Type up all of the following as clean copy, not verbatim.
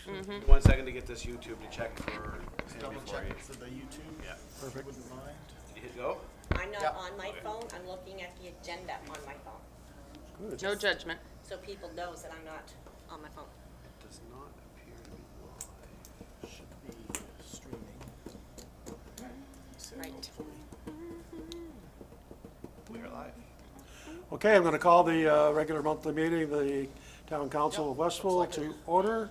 Mm-hmm. 1 second to get this YouTube to check for Double before check you. it for the YouTube. Yeah. Perfect. Wouldn't mind. You hit go? I'm not Yep. on my phone, I'm looking at the agenda on my phone. No judgment. So people knows that I'm not on my phone. It does not appear to be live. Should be streaming. Right. We are live. Okay, I'm going to call the regular monthly meeting of the Town Council of Westville to order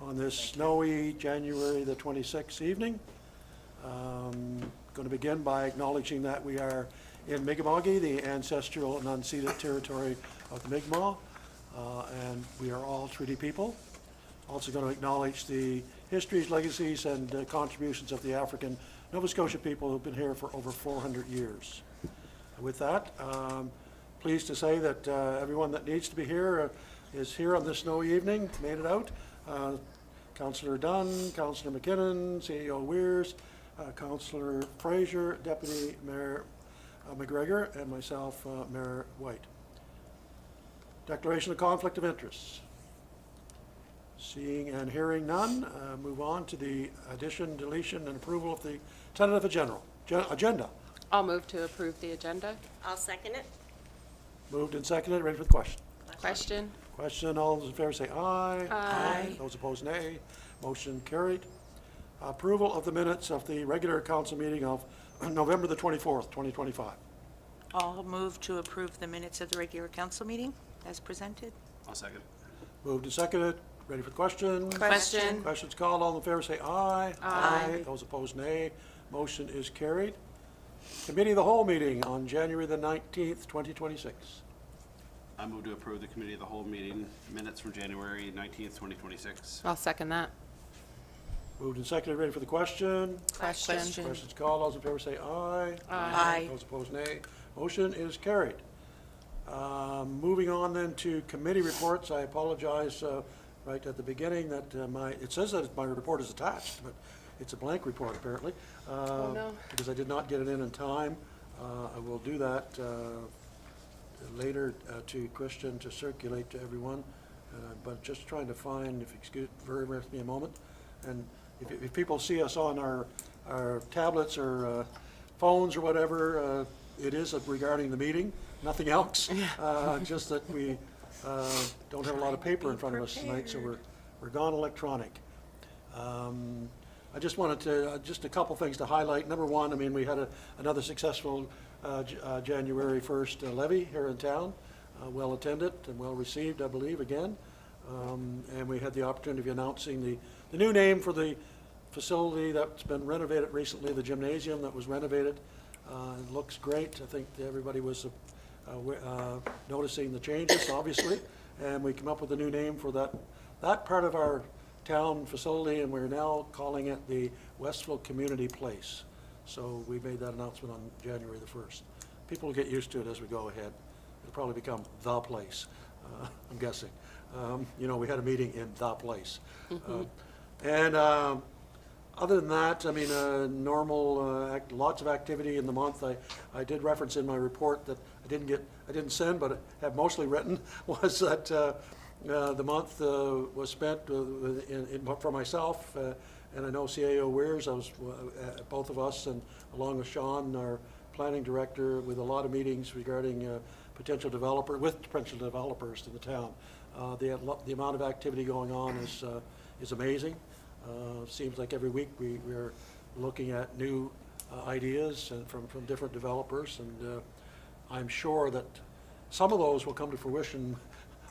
on this snowy January the 26th evening. Going to begin by acknowledging that we are in Mi'kma'ki, the ancestral and unceded territory of the Mi'kmaq, and we are all treaty people. Also going to acknowledge the histories, legacies, and contributions of the African Nova Scotia people who've been here for over 400 years. With that, pleased to say that everyone that needs to be here is here on this snowy evening, made it out. Councillor Dunn, Councillor McKinnon, CEO Weirs, Councillor Fraser, Deputy Mayor McGregor, and myself, Mayor White. Declaration of conflict of interest. Seeing and hearing none, move on to the addition, deletion, and approval of the tentative agenda. I'll move to approve the agenda. I'll second it. Moved and seconded, ready for the question. Question? Question, all those in favor say aye. Aye. Those opposed, nay. Motion carried. Approval of the minutes of the regular council meeting of November the 24th, 2025. I'll move to approve the minutes of the regular council meeting as presented. I'll second. Moved and seconded, ready for the question. Question? Questions called, all in favor say aye. Aye. Those opposed, nay. Motion is carried. Committee of the whole meeting on January the 19th, 2026. I move to approve the committee of the whole meeting minutes from January 19th, 2026. I'll second that. Moved and seconded, ready for the question. Question? Questions called, all those in favor say aye. Aye. Those opposed, nay. Motion is carried. Moving on then to committee reports, I apologize right at the beginning that it says that my report is attached, but it's a blank report apparently. Oh, no. Because I did not get it in time. I will do that later to Christian to circulate to everyone. But just trying to find, if you excuse, bear with me a moment. And if people see us on our tablets or phones or whatever, it is regarding the meeting, nothing else. Just that we don't have a lot of paper in front of us tonight, so we're gone electronic. I just wanted to, just a couple things to highlight. Number one, I mean, we had another successful January 1st levy here in town, well attended and well received, I believe, again. And we had the opportunity of announcing the new name for the facility that's been renovated recently, the gymnasium that was renovated. It looks great. I think everybody was noticing the changes, obviously. And we came up with a new name for that part of our town facility, and we're now calling it the Westville Community Place. So we made that announcement on January the 1st. People will get used to it as we go ahead. It'll probably become the place, I'm guessing. You know, we had a meeting in the place. And other than that, I mean, normal, lots of activity in the month. I did reference in my report that I didn't send, but I have mostly written, was that the month was spent for myself, and I know CAO Weirs, both of us, and along with Sean, our planning director, with a lot of meetings regarding potential developers to the town. The amount of activity going on is amazing. Seems like every week we're looking at new ideas and from different developers, and I'm sure that some of those will come to fruition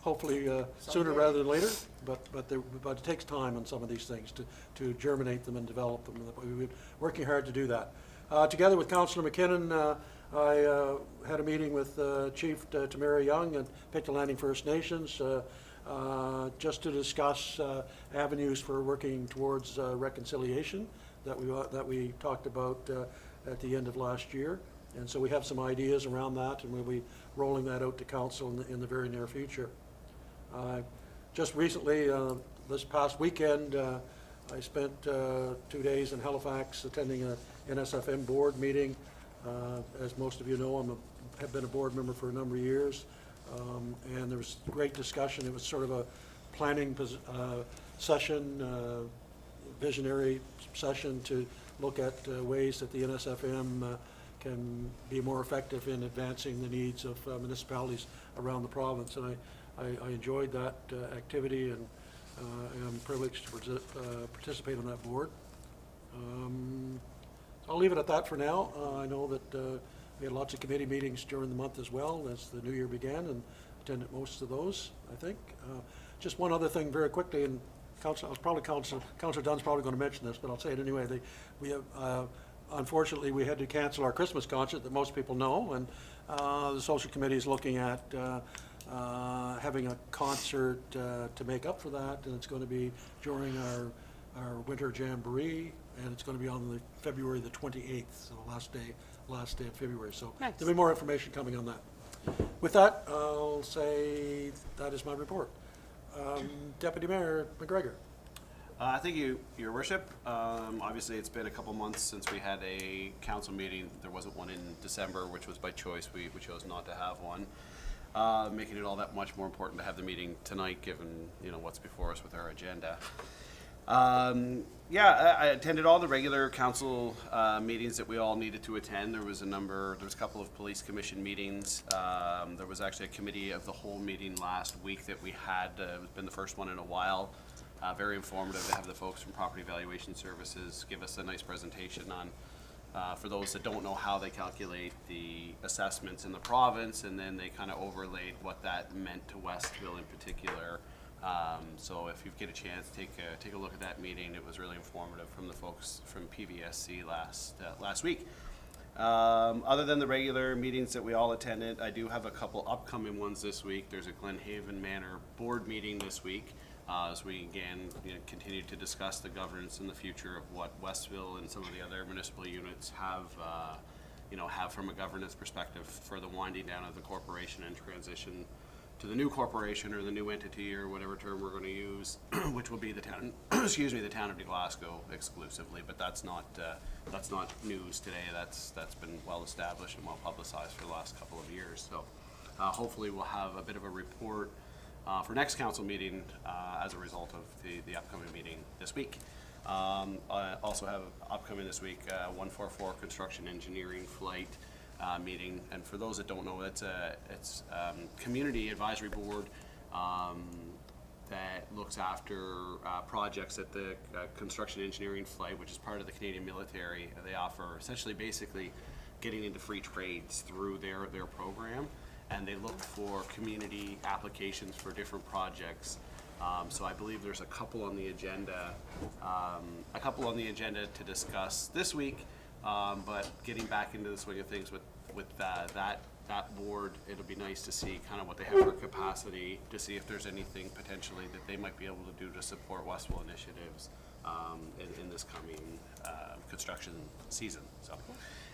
hopefully sooner rather than later, but it takes time on some of these things to germinate them and develop them. We've been working hard to do that. Together with Councillor McKinnon, I had a meeting with Chief Tamara Young and Pictou Landing First Nations just to discuss avenues for working towards reconciliation that we talked about at the end of last year. And so we have some ideas around that, and we'll be rolling that out to council in the very near future. Just recently, this past weekend, I spent 2 days in Halifax attending a NSFM board meeting. As most of you know, have been a board member for a number of years, and there was great discussion. It was sort of a planning session, visionary session to look at ways that the NSFM can be more effective in advancing the needs of municipalities around the province. And I enjoyed that activity, and am privileged to participate on that board. I'll leave it at that for now. I know that we had lots of committee meetings during the month as well as the new year began, and attended most of those, I think. Just one other thing very quickly, and Councillor Dunn's probably going to mention this, but I'll say it anyway. We have, unfortunately, we had to cancel our Christmas concert that most people know, and the social committee is looking at having a concert to make up for that, and it's going to be during our winter jamboree, and it's going to be on the February the 28th, so last day of February. So Nice. there'll be more information coming on that. With that, I'll say that is my report. Deputy Mayor McGregor. Thank you, Your Worship. Obviously, it's been a couple months since we had a council meeting. There wasn't one in December, which was by choice. We chose not to have one, making it all that much more important to have the meeting tonight, given what's before us with our agenda. I attended all the regular council meetings that we all needed to attend. There was a couple of police commission meetings. There was actually a committee of the whole meeting last week that we had. It's been the first one in a while. Very informative to have the folks from Property Valuation Services give us a nice presentation on, for those that don't know how they calculate the assessments in the province, and then they kind of overlaid what that meant to Westville in particular. So if you get a chance, take a look at that meeting. It was really informative from the folks from PVSC last week. Other than the regular meetings that we all attended, I do have a couple upcoming ones this week. There's a Glenhaven Manor board meeting this week, as we again continue to discuss the governance and the future of what Westville and some of the other municipal units have from a governance perspective for the winding down of the corporation and transition to the new corporation or the new entity or whatever term we're going to use, which will be the town, the town of New Glasgow exclusively. But that's not news today. That's been well established and well publicized for the last couple of years. So hopefully we'll have a bit of a report for next council meeting as a result of the upcoming meeting this week. I also have upcoming this week 144 construction engineering flight meeting, and for those that don't know, it's community advisory board that looks after projects at the construction engineering flight, which is part of the Canadian military. They offer essentially basically getting into free trades through their program, and they look for community applications for different projects. So I believe there's a couple on the agenda to discuss this week. But getting back into the swing of things with that board, it'll be nice to see kind of what they have for capacity, to see if there's anything potentially that they might be able to do to support Westville initiatives in this coming construction season. So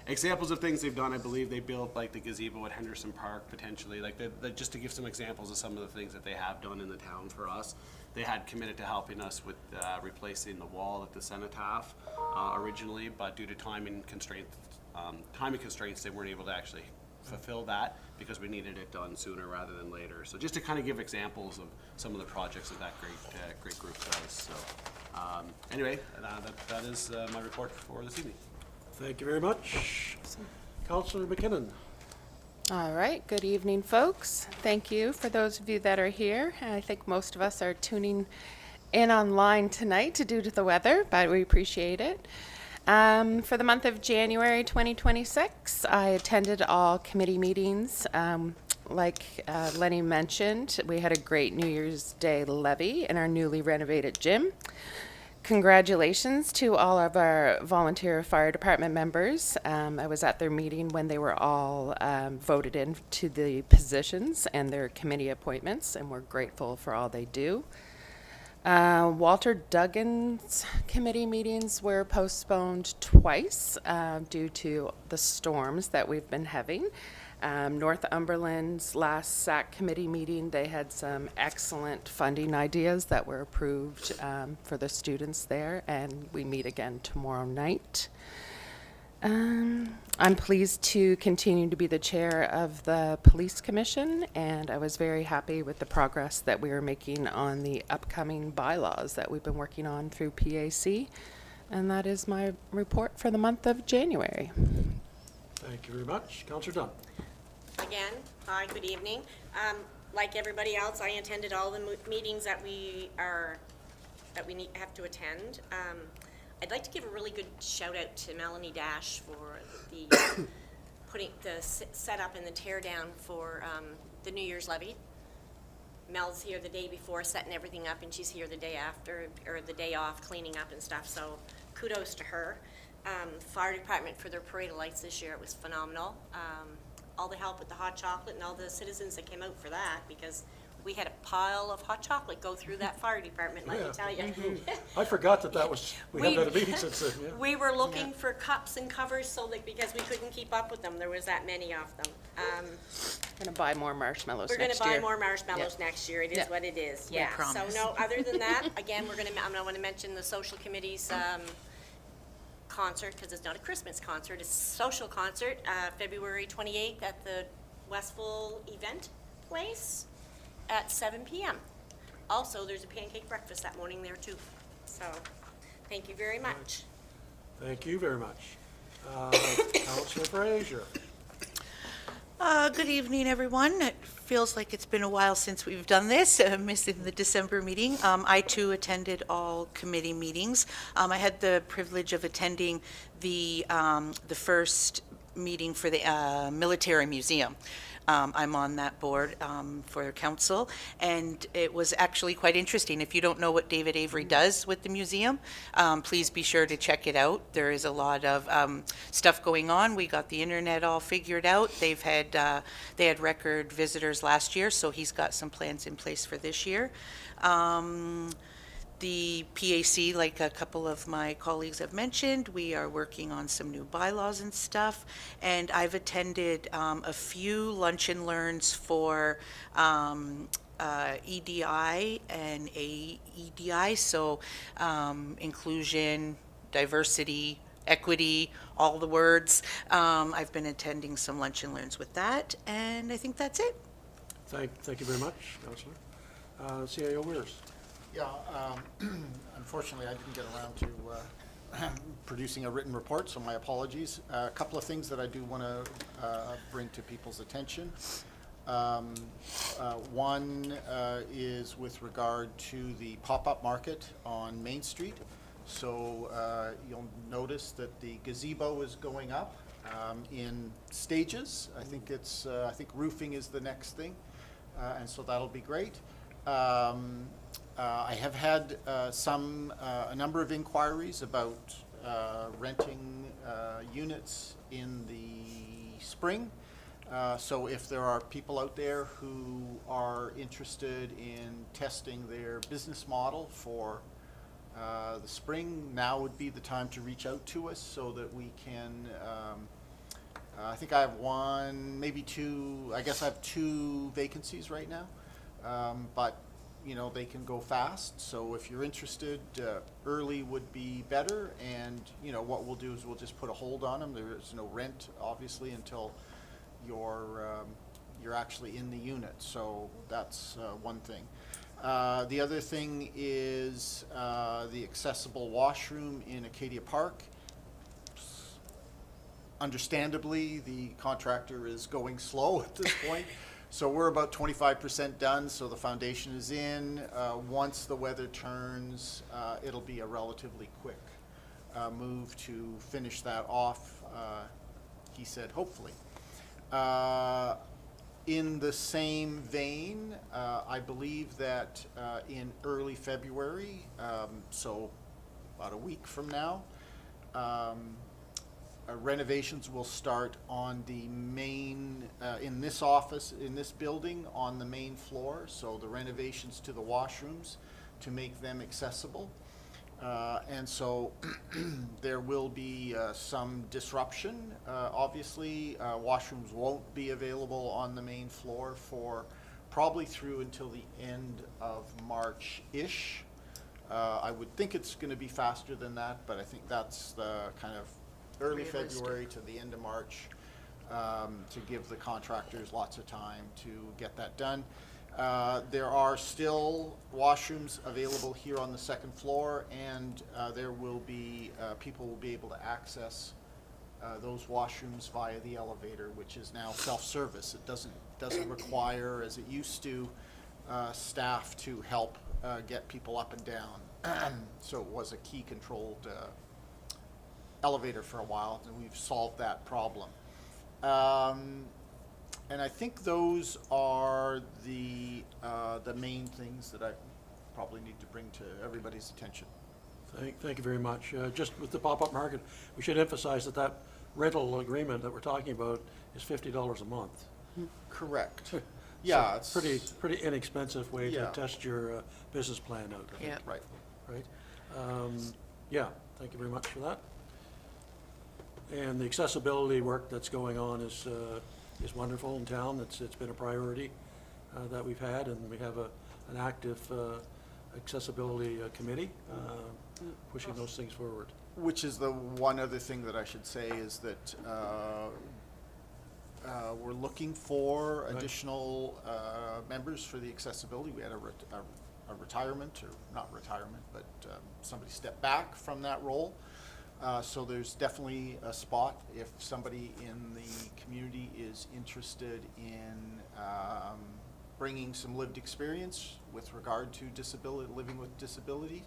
examples of things they've done, I believe they built like the gazebo at Henderson Park potentially, like just to give some examples of some of the things that they have done in the town for us. They had committed to helping us with replacing the wall at the cenotaph originally, but due to timing constraints, they weren't able to actually fulfill that because we needed it done sooner rather than later. So just to kind of give examples of some of the projects that great group does. So anyway, that is my report for this evening. Thank you very much. Councillor McKinnon. All right, good evening, folks. Thank you for those of you that are here. I think most of us are tuning in online tonight due to the weather, but we appreciate it. For the month of January 2026, I attended all committee meetings. Like Lenny mentioned, we had a great New Year's Day levee in our newly renovated gym. Congratulations to all of our volunteer fire department members. I was at their meeting when they were all voted in to the positions and their committee appointments, and we're grateful for all they do. Walter Duggan's committee meetings were postponed twice due to the storms that we've been having. Northumberland's last SAC committee meeting, they had some excellent funding ideas that were approved for the students there, and we meet again tomorrow night. I'm pleased to continue to be the chair of the Police Commission, and I was very happy with the progress that we are making on the upcoming bylaws that we've been working on through PAC. And that is my report for the month of January. Thank you very much. Councillor Dunn. Again, hi, good evening. Like everybody else, I attended all the meetings that we have to attend. I'd like to give a really good shout out to Melanie Dash for the putting the setup and the tear down for the New Year's levy. Mel's here the day before setting everything up, and she's here the day after, or the day off, cleaning up and stuff, so kudos to her. Fire department for their parade of lights this year, it was phenomenal. All the help with the hot chocolate and all the citizens that came out for that, because we had a pile of hot chocolate go through that fire department, let me tell you. I forgot that we haven't had a meeting since then, yeah. We were looking for cups and covers so that, because we couldn't keep up with them, there was that many of them. Gonna buy more marshmallows We're gonna next buy year. more marshmallows next year, it is Yeah. what it is, We yeah. So promise. no, other than that, again, I'm gonna mention the social committee's, concert, because it's not a Christmas concert, it's a social concert, February 28th at the Westville Event Place at 7 p.m. Also, there's a pancake breakfast that morning there too. So, thank you very much. Thank you very much. Councillor Fraser. Good evening, everyone. It feels like it's been a while since we've done this, missing the December meeting. I too attended all committee meetings. I had the privilege of attending the first meeting for the Military Museum. I'm on that board for council, and it was actually quite interesting. If you don't know what David Avery does with the museum, please be sure to check it out. There is a lot of stuff going on. We got the internet all figured out. They had record visitors last year, so he's got some plans in place for this year. The PAC, like a couple of my colleagues have mentioned, we are working on some new bylaws and stuff. And I've attended a few lunch and learns for EDI and AEDI, so inclusion, diversity, equity, all the words. I've been attending some lunch and learns with that, and I think that's it. Thank you very much, Councillor. CIO Weirs. Yeah, unfortunately, I didn't get around to producing a written report, so my apologies. A couple of things that I do want to bring to people's attention. One is with regard to the pop-up market on Main Street. So you'll notice that the gazebo is going up in stages. I think roofing is the next thing, and so that'll be great. I have had a number of inquiries about renting units in the spring. So if there are people out there who are interested in testing their business model for the spring, now would be the time to reach out to us so that we can, I think I have one, maybe two, I guess I have 2 vacancies right now. But you know, they can go fast, so if you're interested, early would be better, and you know, what we'll do is we'll just put a hold on them. There is no rent, obviously, until you're actually in the unit, so that's one thing. The other thing is the accessible washroom in Acadia Park. Understandably, the contractor is going slow at this point. So we're about 25% done, so the foundation is in. Once the weather turns, it'll be a relatively quick move to finish that off, he said, hopefully. In the same vein, I believe that in early February, so about a week from now, renovations will start on the main, in this office, in this building, on the main floor. So the renovations to the washrooms to make them accessible. And so there will be some disruption. Obviously, washrooms won't be available on the main floor for probably through until the end of March-ish. I would think it's going to be faster than that, but I think that's the kind of early Realistic. February to the end of March, to give the contractors lots of time to get that done. There are still washrooms available here on the second floor, and there will be, people will be able to access those washrooms via the elevator, which is now self-service. It doesn't require, as it used to, staff to help get people up and down. So it was a key-controlled elevator for a while, and we've solved that problem. And I think those are the main things that I probably need to bring to everybody's attention. Thank you very much. Just with the pop-up market, we should emphasize that that rental agreement that we're talking about is $50 a month. Correct. Yeah, So pretty inexpensive way to Yeah. test your business plan out, I think, Yeah. Right. right? Yeah, thank you very much for that. And the accessibility work that's going on is wonderful in town. It's been a priority that we've had, and we have an active accessibility committee pushing those things forward. Which is the one other thing that I should say is that we're looking for Right. additional members for the accessibility. We had a retirement, or not retirement, but somebody stepped back from that role. So there's definitely a spot if somebody in the community is interested in bringing some lived experience with regard to disability, living with disability,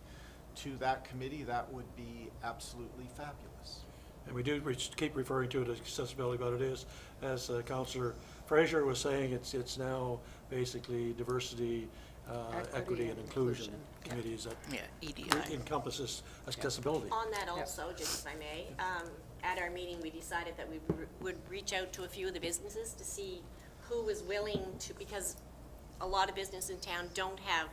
to that committee. That would be absolutely fabulous. And we do keep referring to it as accessibility, but it is, as Councillor Fraser was saying, it's now basically diversity, equity and inclusion committees that Yeah, EDI. encompasses accessibility. On that also, just if I may, at our meeting, we decided that we would reach out to a few of the businesses to see who was willing to, because a lot of businesses in town don't have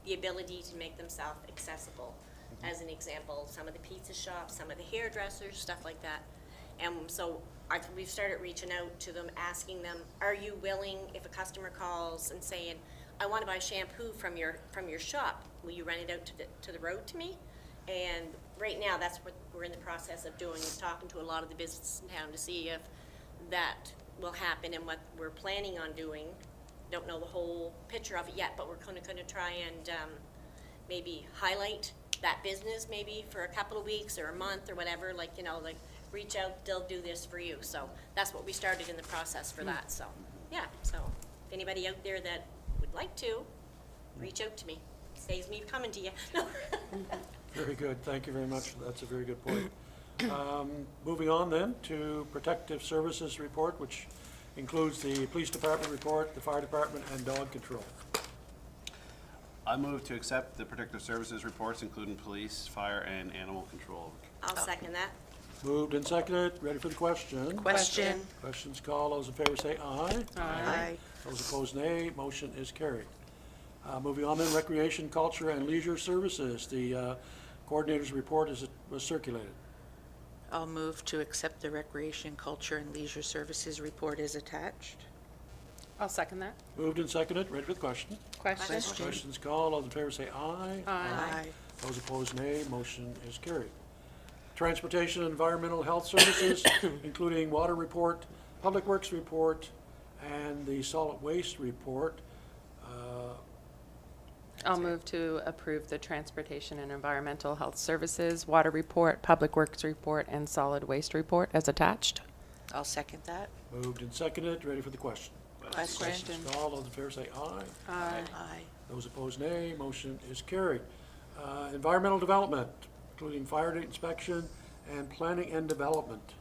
the ability to make themselves accessible. As an example, some of the pizza shops, some of the hairdressers, stuff like that. And so we've started reaching out to them, asking them, are you willing, if a customer calls and saying, I want to buy shampoo from your shop, will you rent it out to the road to me? And right now, that's what we're in the process of doing, is talking to a lot of the businesses in town to see if that will happen and what we're planning on doing. Don't know the whole picture of it yet, but we're kind of try and maybe highlight that business maybe for a couple of weeks or a month or whatever, like, like reach out, they'll do this for you. So that's what we started in the process for that. So, yeah, so if anybody out there that would like to, reach out to me. Saves me coming to you. No. Very good, thank you very much. That's a very good point. Moving on then to Protective Services Report, which includes the Police Department report, the Fire Department, and Dog Control. I move to accept the protective services reports, including police, fire, and animal control. I'll second that. Moved and seconded, ready for the question? Question. Questions called, those in favor say aye. Aye. Those opposed, nay. Motion is carried. Moving on then, Recreation, Culture, and Leisure Services. The coordinator's report was circulated. I'll move to accept the Recreation, Culture, and Leisure Services report as attached. I'll second that. Moved and seconded, ready for the question? Question? Questions called, all in favor say aye. Aye. Those opposed, nay. Motion is carried. Transportation and Environmental Health Services, including Water Report, Public Works Report, and the Solid Waste Report. I'll move to approve the Transportation and Environmental Health Services, Water Report, Public Works Report, and Solid Waste Report as attached. I'll second that. Moved and seconded, ready for the question? Question. Question. Called, all in favor say aye. Aye. Aye. Those opposed, nay. Motion is carried. Environmental Development, including fire inspection and planning and development.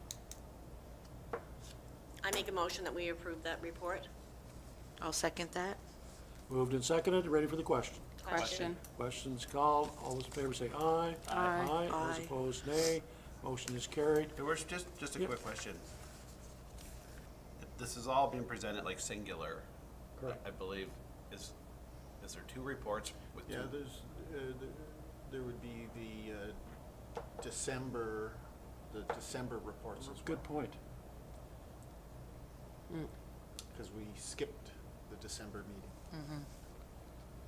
I make a motion that we approve that report. I'll second that. Moved and seconded, ready for the question? Question? Questions called, all those in favor say aye. Aye. Those Aye. opposed, nay. Motion is carried. There was just a Yep. quick question. This is all being presented like singular. Correct. I believe. Is there two reports with Yeah, two? there would be the December reports as well, Good point. because we skipped the December meeting.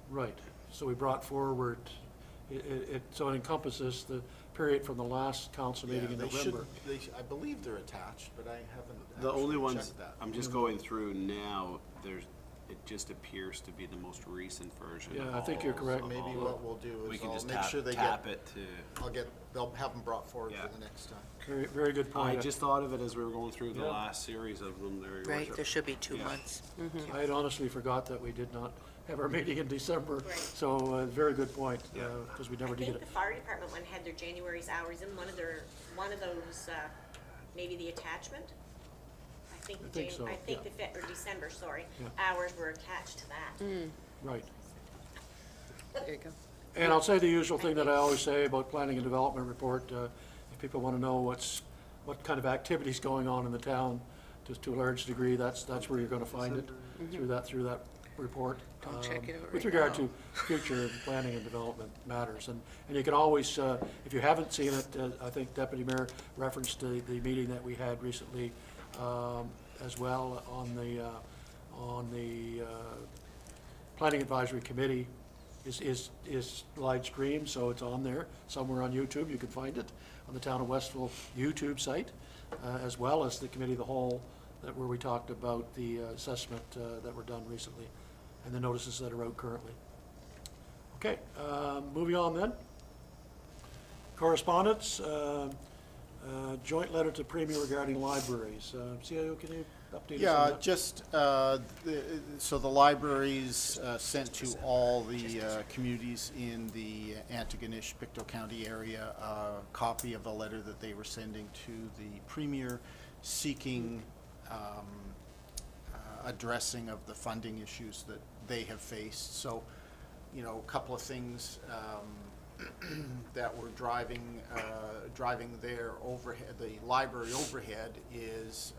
Right. So we brought forward So it encompasses the period from the last council meeting in Yeah, they should- November. I believe they're attached, but I haven't The only actually ones, checked that. I'm just going through now, it just appears to be the most recent version. Yeah, of I think you're all- correct. of Maybe all what of- we'll do We is can I'll just make sure they tap get, it to, they'll have them brought forward Yeah. for the next time. Very, very good I point. just thought of it as we were going through the Yeah. last series of them there, Your Right, Worship. there should be 2 Yeah. months. I had honestly forgot that we did not have our meeting in December, Right. so, very good point, Yeah. because we never I did think it. the fire department one had their January's hours in one of those, maybe the attachment. I think so, I think yeah. or December, sorry, Yeah. hours were attached to that. Right. There you go. And I'll say the usual thing that I always say about planning and development report, if people want to know what kind of activities going on in the town, just to a large degree, that's where you're going to find it, through that report. I'll check it out With right regard now. to future planning and development matters. And you can always, if you haven't seen it, I think Deputy Mayor referenced the meeting that we had recently as well on the Planning Advisory Committee is live streamed, so it's on there somewhere on YouTube. You can find it on the Town of Westville YouTube site, as well as the Committee of the Whole, where we talked about the assessment that were done recently, and the notices that are out currently. Okay, moving on then. Correspondence, joint letter to Premier regarding libraries. CIO, can you update us on Yeah, that? just, so the libraries sent to all the communities in the Antigonish-Pictou County area a copy of a letter that they were sending to the Premier seeking addressing of the funding issues that they have faced. So, you know, a couple of things that were driving their overhead, the library overhead, is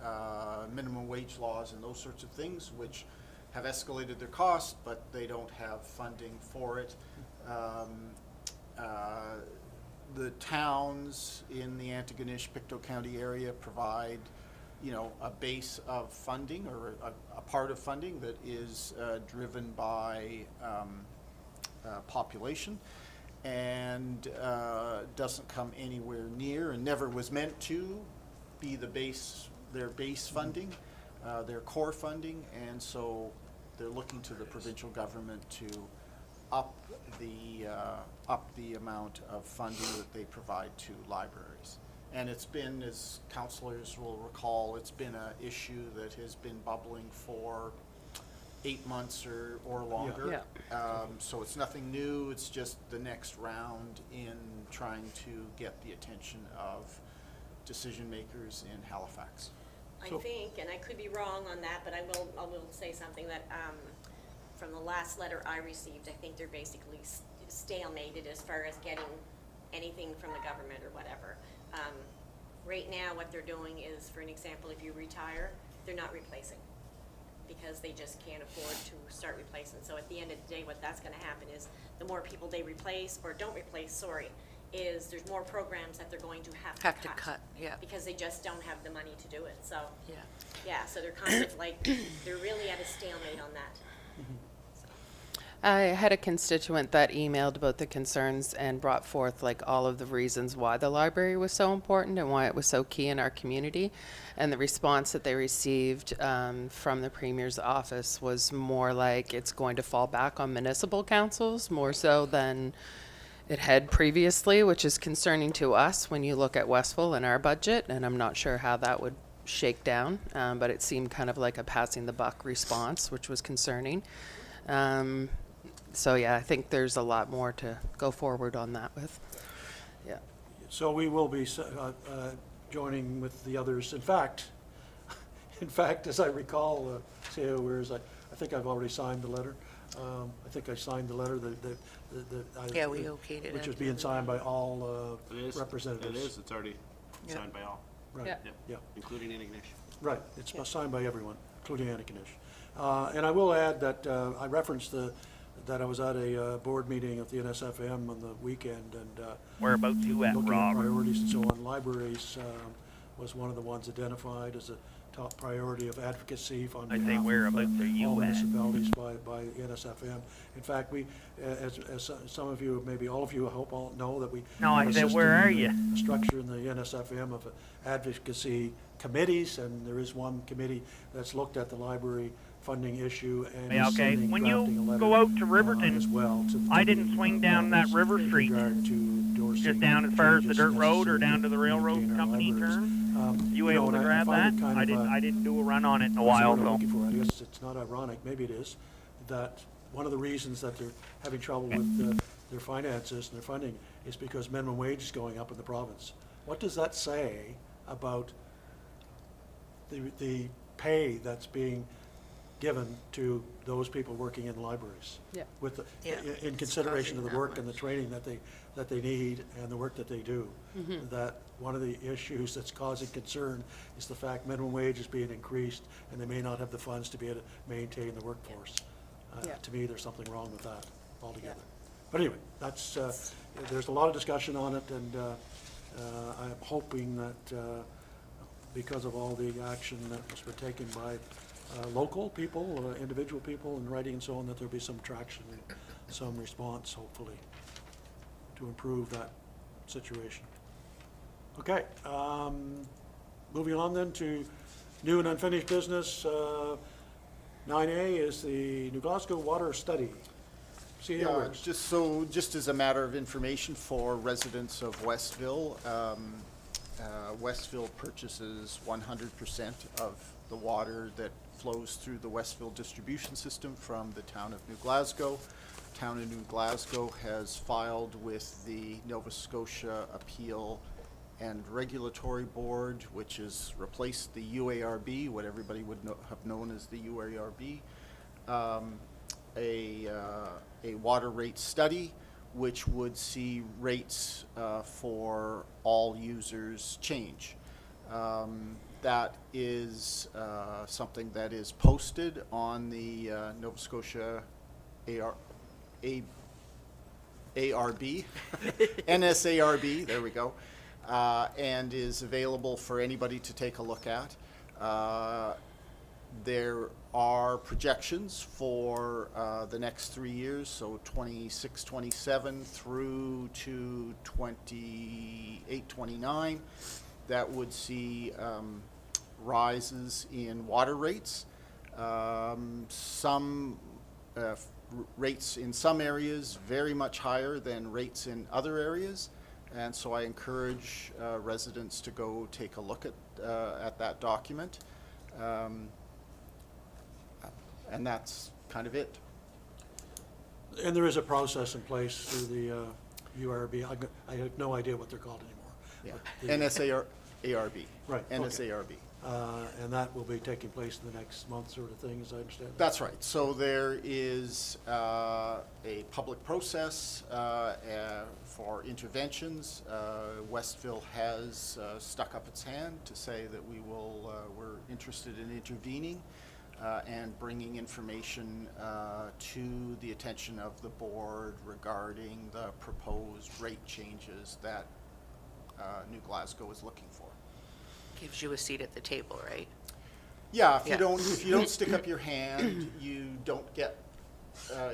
minimum wage laws and those sorts of things, which have escalated their costs, but they don't have funding for it. The towns in the Antigonish-Pictou County area provide, you know, a base of funding, or a part of funding that is driven by population, and doesn't come anywhere near, and never was meant to be their base funding, their core funding, and so they're looking to the provincial government to up the amount of funding that they provide to libraries. And it's been, as councillors will recall, it's been an issue that has been bubbling for 8 months or longer. So it's nothing new, it's just the next round in trying to get the attention of decision makers in Halifax. I So- think, and I could be wrong on that, but I will say something that, from the last letter I received, I think they're basically stalemated as far as getting anything from the government or whatever. Right now, what they're doing is, for an example, if you retire, they're not replacing, because they just can't afford to start replacing. So at the end of the day, what that's gonna happen is, the more people they replace, or don't replace, sorry, is there's more programs that they're going to have to cut. Have to cut, yeah. Because they just don't have the money to do it, so. Yeah. Yeah, so they're kind of like, they're really at a stalemate on that. I had a constituent that emailed about the concerns and brought forth like all of the reasons why the library was so important and why it was so key in our community. And the response that they received from the Premier's office was more like it's going to fall back on municipal councils more so than it had previously, which is concerning to us when you look at Westville and our budget. And I'm not sure how that would shake down, but it seemed kind of like a passing the buck response, which was concerning. So yeah, I think there's a lot more to go forward on that with. Yeah. So we will be joining with the others. In fact, as I recall, CAO, whereas I think I've already signed the letter. I think I signed the letter Yeah, we okayed it which at is the being end. signed by all It is. representatives. It is, it's already Yeah. signed by all, Right, Yeah. yeah. including Antigonish. Right, it's signed by everyone, including Antigonish. And I will add that I referenced that I was at a board meeting at the NSFM on the weekend, and We're about to at looking at Rob. priorities and so on. Libraries was one of the ones identified as top priority of advocacy on I say behalf whereabouts of are you all at? municipalities by NSFM. In fact, we, as some of you, maybe all of you, I hope all know that we No, I have a said, system where are in the- you? a structure in the NSFM of advocacy committees, and there is one committee that's looked at the library funding issue and Yeah, is okay. sending, When you drafting a letter go out to Riverton, as well to I the, didn't swing down that levels River in Street, regard to endorsing just down as far as the changes dirt road or necessary down to the railroad maintain our company libraries. turn. You know, able and to I grab that? find it kind of I didn't do a run on it in a what's the while, word I'm so. looking for? I guess it's not ironic, maybe it is, that one of the reasons that they're having trouble with their finances and their funding is because minimum wage is going up in the province. What does that say about the pay that's being given to those people working in libraries? Yeah. With, Yeah. in consideration of the causing that work and the much. training that they need and the work that they do. That one of the issues that's causing concern is the fact minimum wage is being increased and they may not have the funds to be able to maintain the workforce. Yeah. To me, there's something wrong with that altogether. But anyway, that's, there's a lot of discussion on it, and I'm hoping that because of all the action that was taken by local people, individual people in writing and so on, that there'll be some traction and some response, hopefully, to improve that situation. Okay, moving on then to new and unfinished business. 9A is the New Glasgow Water Study. CEO Yeah, Wars. just as a matter of information for residents of Westville, Westville purchases 100% of the water that flows through the Westville distribution system from the town of New Glasgow. Town of New Glasgow has filed with the Nova Scotia Appeal and Regulatory Board, which has replaced the UARB, what everybody would have known as the UARB, a water rate study, which would see rates for all users change. That is something that is posted on the Nova Scotia ARB, NSARB, there we go, and is available for anybody to take a look at. There are projections for the next 3 years, so 26, 27 through to 28, 29, that would see rises in water rates. Some rates in some areas very much higher than rates in other areas. And so I encourage residents to go take a look at that document. And that's kind of it. And there is a process in place through the URB. I have no idea what they're called anymore. Yeah. But the- NSARB. Right, okay. NSARB. And that will be taking place in the next month, sort of thing, as I understand it. That's right. So there is a public process for interventions. Westville has stuck up its hand to say that we're interested in intervening and bringing information to the attention of the board regarding the proposed rate changes that New Glasgow is looking for. Gives you a seat at the table, right? Yeah, if Yeah. you don't stick up your hand, you don't get,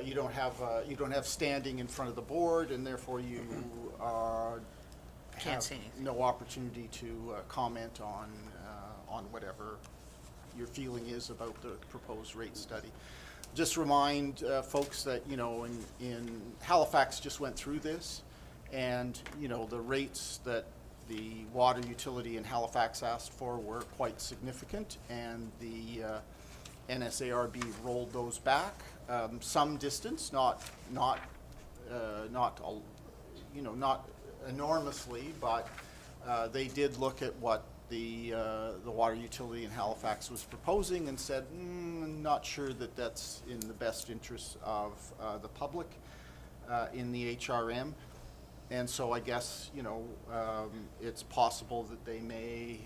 you don't have standing in front of the board, and therefore you Can't have say anything. no opportunity to comment on whatever your feeling is about the proposed rate study. Just remind folks that, in Halifax just went through this, and, the rates that the water utility in Halifax asked for were quite significant, and the NSARB rolled those back some distance, not enormously, but they did look at what the water utility in Halifax was proposing and said, not sure that that's in the best interest of the public in the HRM. And so I guess, it's possible that they may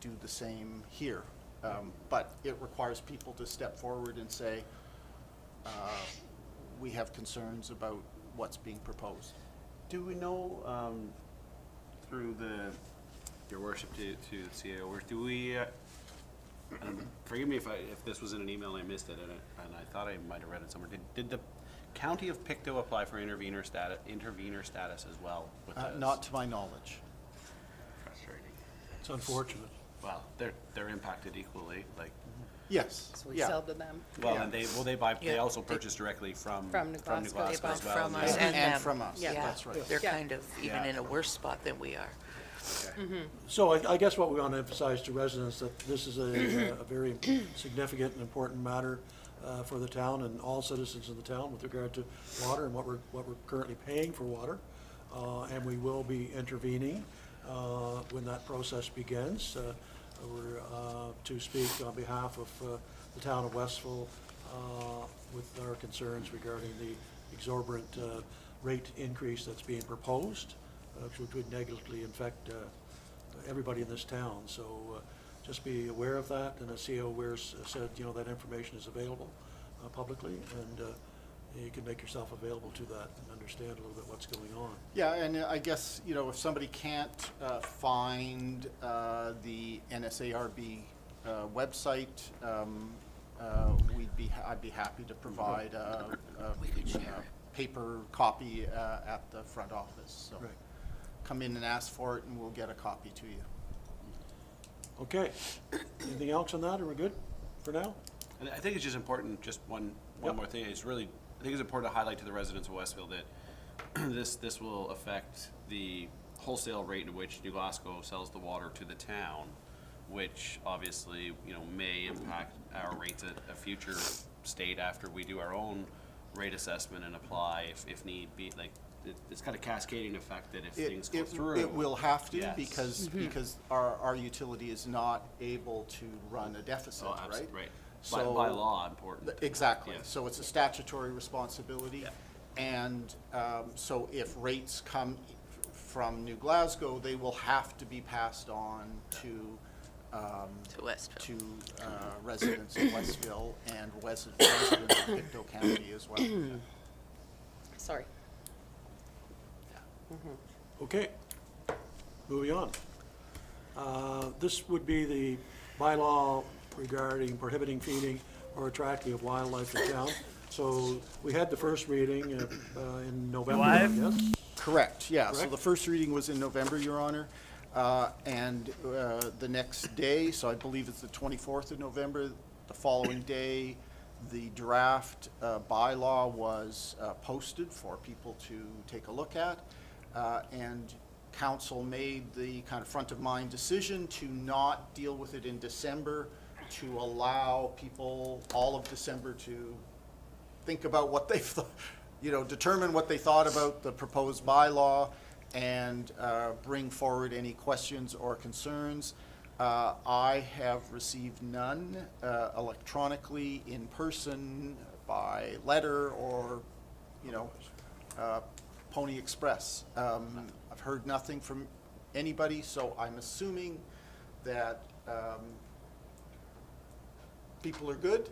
do the same here. But it requires people to step forward and say, we have concerns about what's being proposed. Do we know, through your worship to the CAO, do we and forgive me if this was in an email and I missed it, and I thought I might have read it somewhere. Did the county of Pictou apply for intervenor status as well with this? Not to my knowledge. Frustrating. It's unfortunate. Well, they're impacted equally, like, Yes, So we yeah. sell to them. well, Yeah. and they Yeah. also purchase directly from From New New Glasgow. Glasgow They buy as well. from yeah. us and them. from us, Yeah. that's right. They're Yeah. kind of even Yeah. in a worse spot than we are. So I guess what we want to emphasize to residents that this is a very significant and important matter for the town and all citizens of the town with regard to water and what we're currently paying for water. And we will be intervening when that process begins. We're to speak on behalf of the town of Westville with our concerns regarding the exorbitant rate increase that's being proposed, which would negatively affect everybody in this town. So just be aware of that, and as CEO Weirs said, that information is available publicly, and you can make yourself available to that and understand a little bit what's going on. Yeah, and I guess, if somebody can't find the NSARB website, I'd be happy to provide a paper copy at the front office. So Right. come in and ask for it, and we'll get a copy to you. Okay. Anything else on that? Are we good for now? And I think it's just important, just one Yep. more thing, I think it's important to highlight to the residents of Westville that this will affect the wholesale rate at which New Glasgow sells the water to the town, which obviously, may impact our rates at a future state after we do our own rate assessment and apply if need be. Like, it's got a cascading effect that if things go through. It will have to, Yes. because our utility is not able to run a deficit, Oh, right? absolutely, right. So- By law, important. Exactly, Yes. so it's a statutory responsibility. Yeah. And so if rates come from New Glasgow, they will have to be passed on to To Westville. to residents of Westville and residents of Pictou County as well. Sorry. Okay, moving on. This would be the bylaw regarding prohibiting feeding or attracting of wildlife in town. So we had the first reading in November, I Live? guess. Correct, yeah. So Correct? the first reading was in November, Your Honor. And the next day, so I believe it's the 24th of November, the following day, the draft bylaw was posted for people to take a look at. And council made the kind of front-of-mind decision to not deal with it in December, to allow people all of December to think about what they, determine what they thought about the proposed bylaw and bring forward any questions or concerns. I have received none electronically, in person, by letter, or, Pony Express. I've heard nothing from anybody, so I'm assuming that people are good.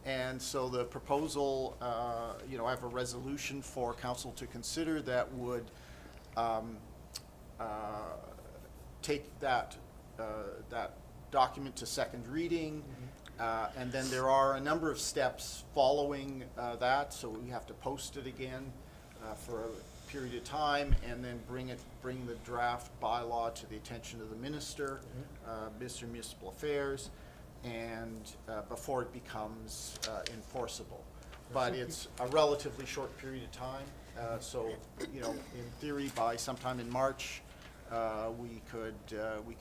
And so the proposal, I have a resolution for council to consider that would take that document to second reading. And then there are a number of steps following that, so we have to post it again for a period of time, and then bring the draft bylaw to the attention of the minister, Minister of Municipal Affairs, and before it becomes enforceable. But it's a relatively short period of time, so, in theory, by sometime in March, we could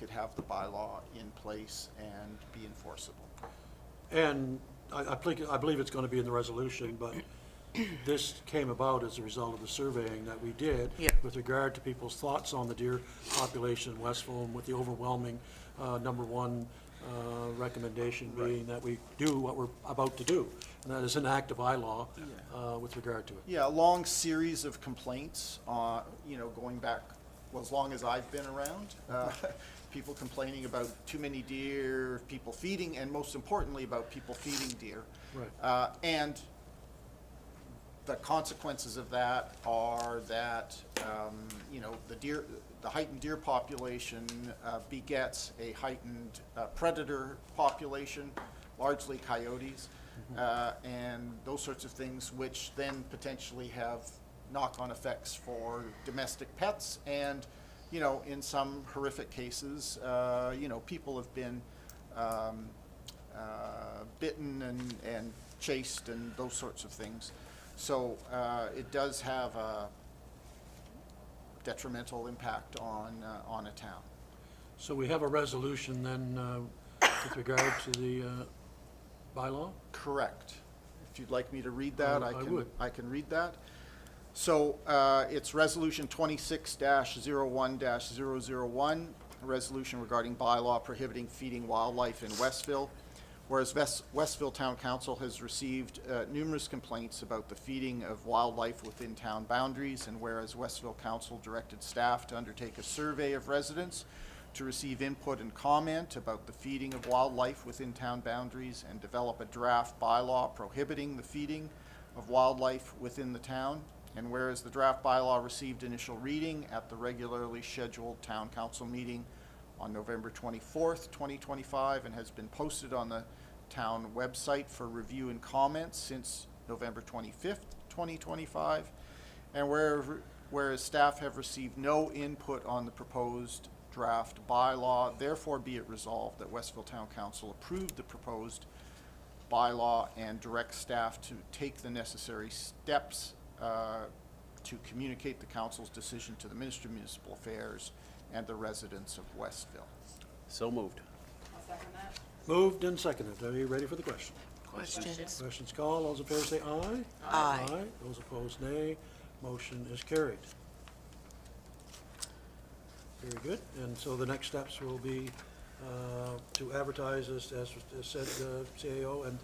have the bylaw in place and be enforceable. And I believe it's going to be in the resolution, but this came about as a result of the surveying that we did Yeah. with regard to people's thoughts on the deer population in Westville, and with the overwhelming number one recommendation being that we do what we're about to do, and that is enact a bylaw with regard to it. Yeah, a long series of complaints, going back, well, as long as I've been around. People complaining about too many deer, people feeding, and most importantly, about people feeding deer. Right. And the consequences of that are that, you know, the heightened deer population begets a heightened predator population, largely coyotes, and those sorts of things, which then potentially have knock-on effects for domestic pets. And, you know, in some horrific cases, you know, people have been bitten and chased and those sorts of things. So it does have a detrimental impact on a town. So we have a resolution then with regard to the bylaw? Correct. If you'd like me to read that, I would. I can read that. So it's Resolution 26-01-001, a resolution regarding bylaw prohibiting feeding wildlife in Westville. Whereas Westville Town Council has received numerous complaints about the feeding of wildlife within town boundaries, and whereas Westville Council directed staff to undertake a survey of residents to receive input and comment about the feeding of wildlife within town boundaries and develop a draft bylaw prohibiting the feeding of wildlife within the town. And whereas the draft bylaw received initial reading at the regularly scheduled town council meeting on November 24th, 2025, and has been posted on the town website for review and comments since November 25th, 2025. And whereas staff have received no input on the proposed draft bylaw, therefore be it resolved that Westville Town Council approved the proposed bylaw and direct staff to take the necessary steps to communicate the council's decision to the Ministry of Municipal Affairs and the residents of Westville. So moved. Moved and seconded. Are you ready for the question? Questions? Questions called. All those in favor say aye. Aye. Those opposed, nay. Motion is carried. Very good. And so the next steps will be to advertise as said, CAO, and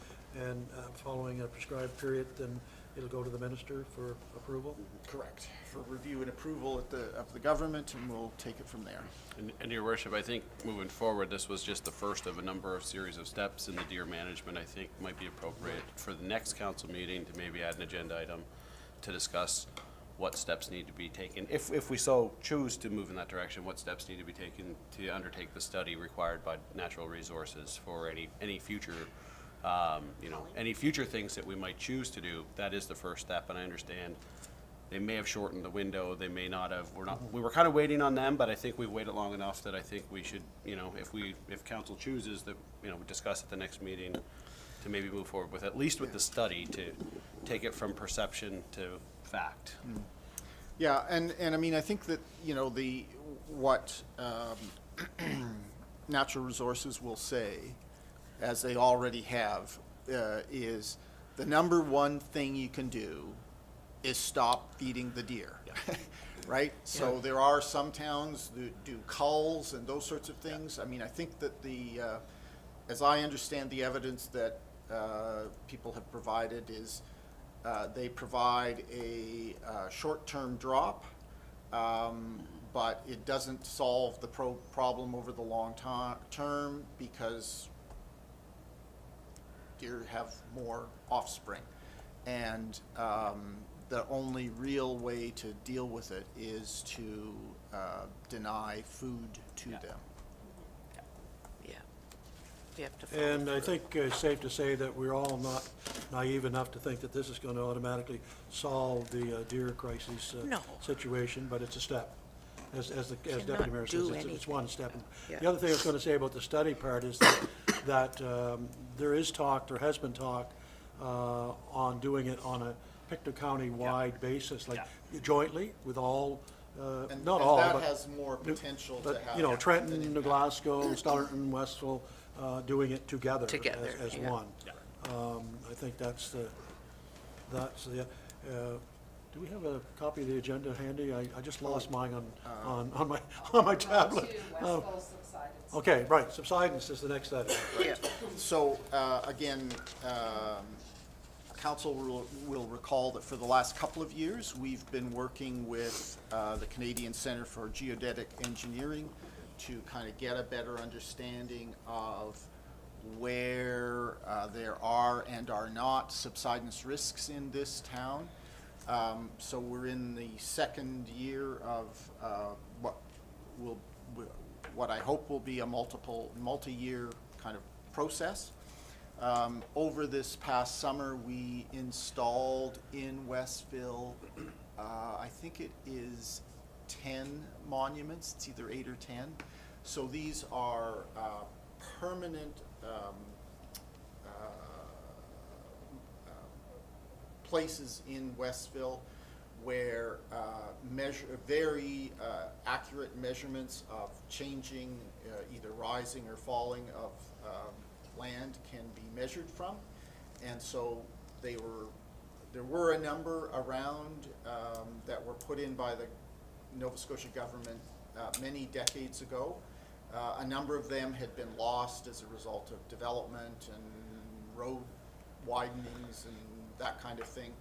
following a prescribed period, then it'll go to the minister for approval? Correct. For review and approval of the government, and we'll take it from there. And Your Worship, I think moving forward, this was just the first of a number of series of steps in the deer management. I think might be appropriate for the next council meeting to maybe add an agenda item to discuss what steps need to be taken. If we so choose to move in that direction, what steps need to be taken to undertake the study required by natural resources for any future any future things that we might choose to do. That is the first step, and I understand they may have shortened the window, they may not have, we were kind of waiting on them, but I think we've waited long enough that I think we should, if council chooses that, we discuss at the next meeting to maybe move forward with, at least with the study, to take it from perception to fact. Yeah, and I mean, I think that, what natural resources will say, as they already have, is the number one thing you can do is stop feeding the deer, right? So there are some towns that do culls and those sorts of things. I mean, I think that as I understand the evidence that people have provided is they provide a short-term drop, but it doesn't solve the problem over the long term because deer have more offspring. And the only real way to deal with it is to deny food to them. Yeah. You have to. And I think it's safe to say that we're all not naive enough to think that this is going to automatically solve the deer crisis No. situation, but it's a step. As Cannot Deputy Mayor do says, it's one step. Yeah. The other thing I was going to say about the study part is that there has been talk on doing it on a Pictou County-wide basis, like jointly with all, not all, And but. that has more potential to But, have. Trenton, New Glasgow, Stellarton, Westville, doing it together. Together, As yeah. one. I think that's the, do we have a copy of the agenda handy? I just lost mine on my tablet. Okay, right, subsidence is the next item. Yeah. So, again, council will recall that for the last couple of years, we've been working with the Canadian Centre for Geodetic Engineering to kind of get a better understanding of where there are and are not subsidence risks in this town. So we're in the second year of what I hope will be a multi-year kind of process. Over this past summer, we installed in Westville, I think it is 10 monuments. It's either 8 or 10. So these are permanent places in Westville where very accurate measurements of changing, either rising or falling of land can be measured from. And so there were a number around that were put in by the Nova Scotia government many decades ago. A number of them had been lost as a result of development and road widenings and that kind of thing,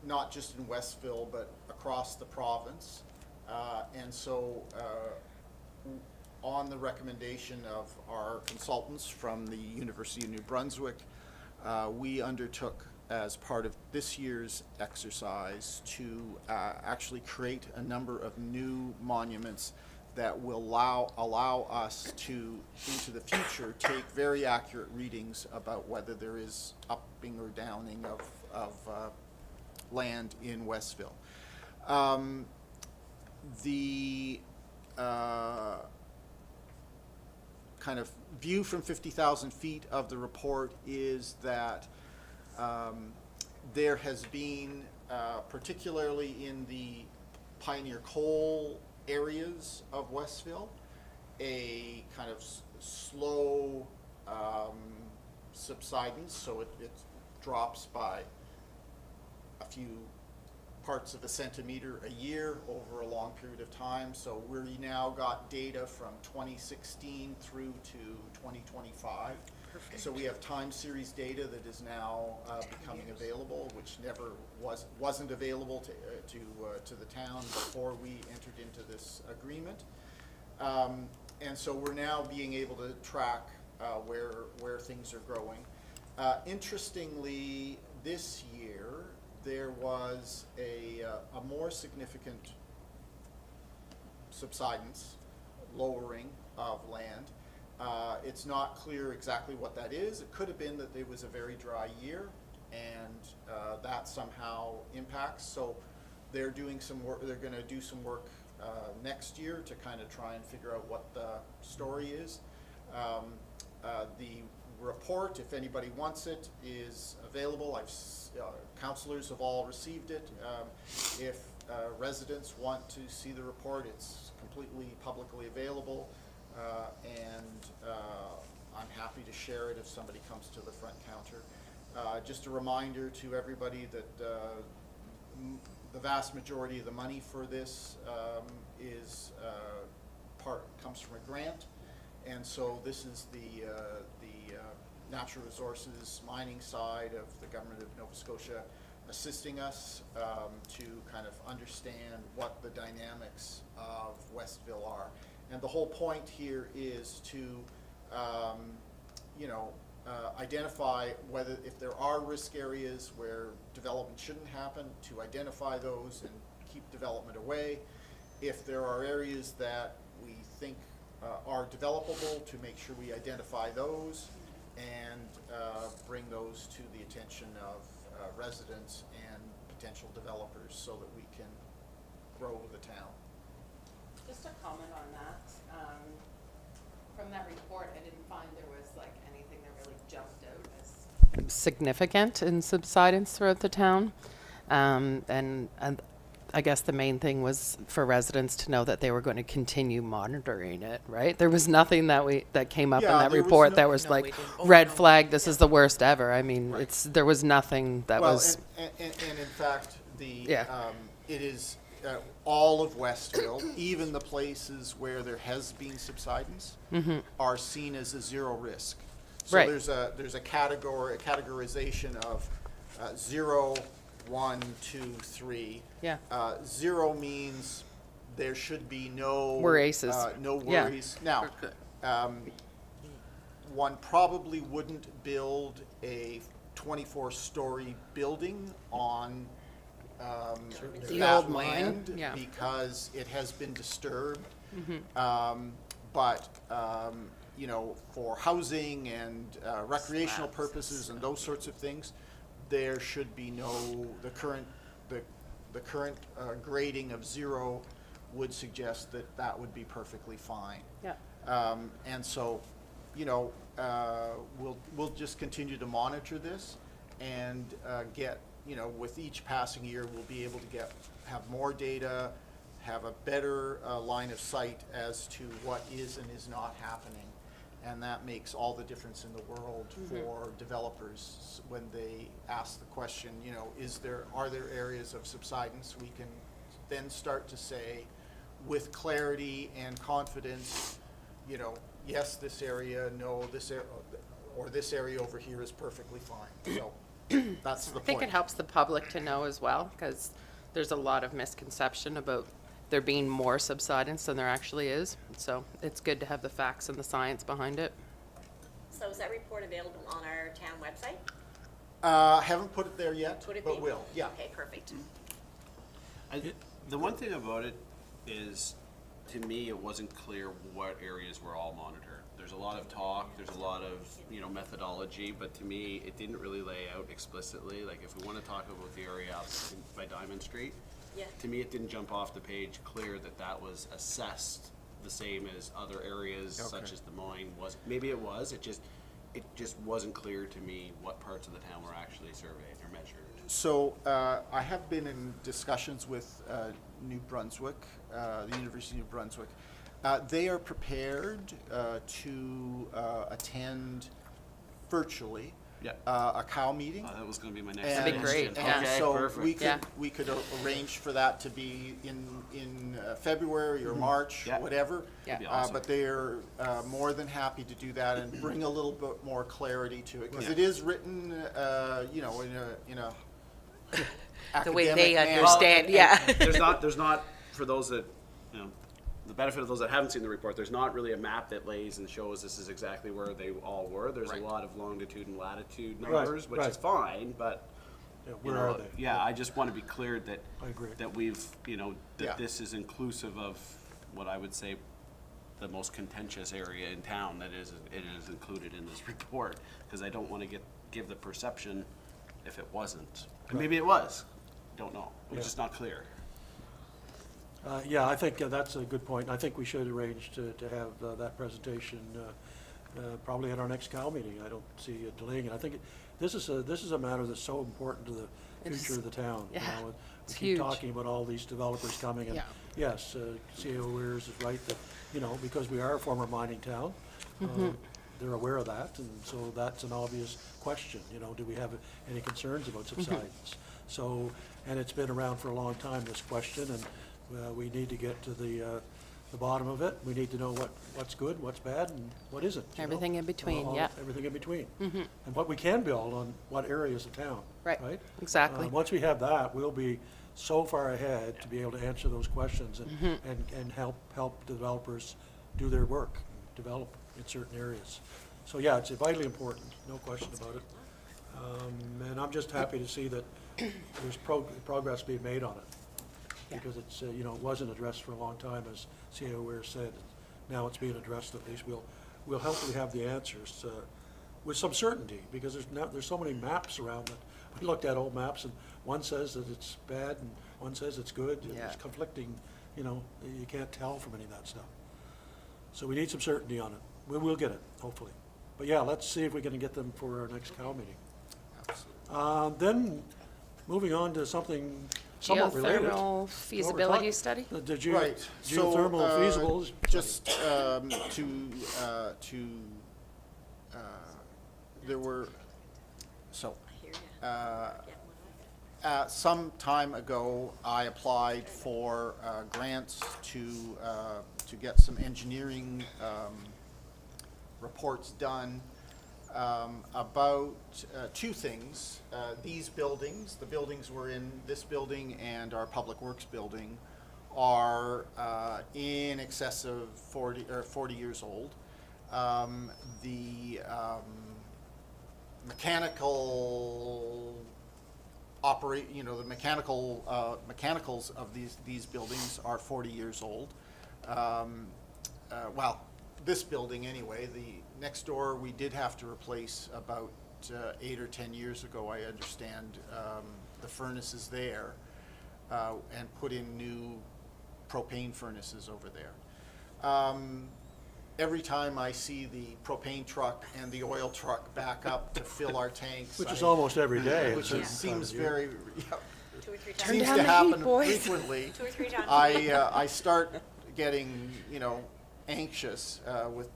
not just in Westville, but across the province. And so on the recommendation of our consultants from the University of New Brunswick, we undertook as part of this year's exercise to actually create a number of new monuments that will allow us to, into the future, take very accurate readings about whether there is upping or downing of land in Westville. The kind of view from 50,000 feet of the report is that there has been, particularly in the Pioneer Coal areas of Westville, a kind of slow subsidence, so it drops by a few parts of a centimeter a year over a long period of time. So we now got data from 2016 through to 2025. Perfect. So we have time series data that is now becoming available, which never wasn't available to the town before we entered into this agreement. And so we're now being able to track where things are growing. Interestingly, this year there was a more significant subsidence, lowering of land. It's not clear exactly what that is. It could have been that it was a very dry year, and that somehow impacts. So they're doing some work. They're going to do some work next year to kind of try and figure out what the story is. The report, if anybody wants it, is available. Councillors have all received it. If residents want to see the report, it's completely publicly available, and I'm happy to share it if somebody comes to the front counter. Just a reminder to everybody that the vast majority of the money for this comes from a grant, and so this is the natural resources mining side of the government of Nova Scotia assisting us to kind of understand what the dynamics of Westville are. And the whole point here is to identify if there are risk areas where development shouldn't happen, to identify those and keep development away. If there are areas that we think are developable, to make sure we identify those and bring those to the attention of residents and potential developers so that we can grow the town. Just a comment on that. From that report, I didn't find there was like anything that really jumped out as significant in subsidence throughout the town. And I guess the main thing was for residents to know that they were going to continue monitoring it, right? There was nothing that came up in that report that was like red flag, this is the worst ever. I mean, Right. there was nothing that was. And in fact, it is all of Westville, even the places where there has been subsidence, are seen as a zero risk. So Right. there's a categorization of 0, 1, 2, 3. Yeah. 0 means there should be no Worries. no Yeah. worries. Now, one probably wouldn't build a 24-story building on The that old mine, land yeah. because it has been disturbed. But, you know, for housing and recreational purposes and those sorts of things, there should be no, the current grading of 0 would suggest that that would be perfectly fine. Yeah. And so, you know, we'll just continue to monitor this and get, you know, with each passing year, we'll be able to have more data, have a better line of sight as to what is and is not happening. And that makes all the difference in the world for developers when they ask the question, you know, are there areas of subsidence? We can then start to say with clarity and confidence, you know, yes, this area, no, this area, or this area over here is perfectly fine. So that's the I point. think it helps the public to know as well, because there's a lot of misconception about there being more subsidence than there actually is. So it's good to have the facts and the science behind it. So is that report available on our town website? Haven't put it there yet, Would it but be? will, yeah. Okay, perfect. The one thing about it is, to me, it wasn't clear what areas were all monitored. There's a lot of talk, there's a lot of, you know, methodology, but to me, it didn't really lay out explicitly. Like, if we want to talk about the area up by Diamond Street, Yeah. to me, it didn't jump off the page clear that that was assessed the same as other areas such as Des Moines was. Maybe it was, it just wasn't clear to me what parts of the town were actually surveyed or measured. So I have been in discussions with New Brunswick, the University of New Brunswick. They are prepared to attend virtually Yeah. a COW meeting. That was going to be my next And- That'd be great, question. yeah. And Okay, so perfect. Yeah. we could arrange for that to be in February or March, Yeah. whatever. Yeah. That'd be awesome. But they're more than happy to do that and bring a little bit more clarity to it, because Yeah. it is written, you know, in a The way they academic manner. understand, yeah. There's not, for those that, you know, the benefit of those that haven't seen the report, there's not really a map that lays and shows this is exactly where they all were. There's a Right. lot of longitude and latitude Right, numbers, which right. is fine, but, Yeah, you where know, are they? yeah, I just want to be clear that, I agree. that we've, you know, Yeah. that this is inclusive of what I would say the most contentious area in town, that it is included in this report, because I don't want to give the perception if it wasn't. And maybe it was, don't know, it was Yeah. just not clear. Yeah, I think that's a good point. I think we should arrange to have that presentation probably at our next COW meeting. I don't see it delaying it. I think this is a matter that's so important to the It is. future of the town. you Yeah, know. it's We keep huge. talking about all these developers coming, and Yeah. yes, CAO Weirs is right that, you know, because we are a former mining town, they're aware of that, and so that's an obvious question, you know, do we have any concerns about subsidence? So, and it's been around for a long time, this question, and we need to get to the bottom of it. We need to know what's good, what's bad, and what isn't. you know? Everything in between, All- yeah. Everything in between. And what we can build on what areas of town, Right, right? exactly. Once we have that, we'll be so far ahead to be able to answer those questions and help developers do their work, develop in certain areas. So, yeah, it's vitally important, no question about it. And I'm just happy to see that there's progress being made on it. Yeah. Because it's, you know, it wasn't addressed for a long time, as CAO Ware said. Now it's being addressed, at least we'll hopefully have the answers with some certainty, because there's so many maps around that. We looked at old maps, and one says that it's bad, and one says it's good. and Yeah. It's conflicting, you know, you can't tell from any of that stuff. So we need some certainty on it. We will get it, hopefully. But yeah, let's see if we can get them for our next COW meeting. Then, moving on to something somewhat related. Geothermal feasibility study? The Right. So, geothermal feasibles. Just there were, so, I hear ya. some time ago, I applied for grants to get some engineering reports done about two things. These buildings, the buildings we're in, this building and our Public Works building, are in excess of 40 years old. The mechanical operate, you know, the mechanicals of these buildings are 40 years old. Well, this building anyway. The next door, we did have to replace about 8 or 10 years ago, I understand, the furnaces there, and put in new propane furnaces over there. Every time I see the propane truck and the oil truck back up to fill our tanks. Which is I- almost every day. Which at is, this time of seems year. very, yeah, 2 or 3 Turn times. seems down to the happen heat, boys. frequently. 2 or 3 times. I start getting, you know, anxious with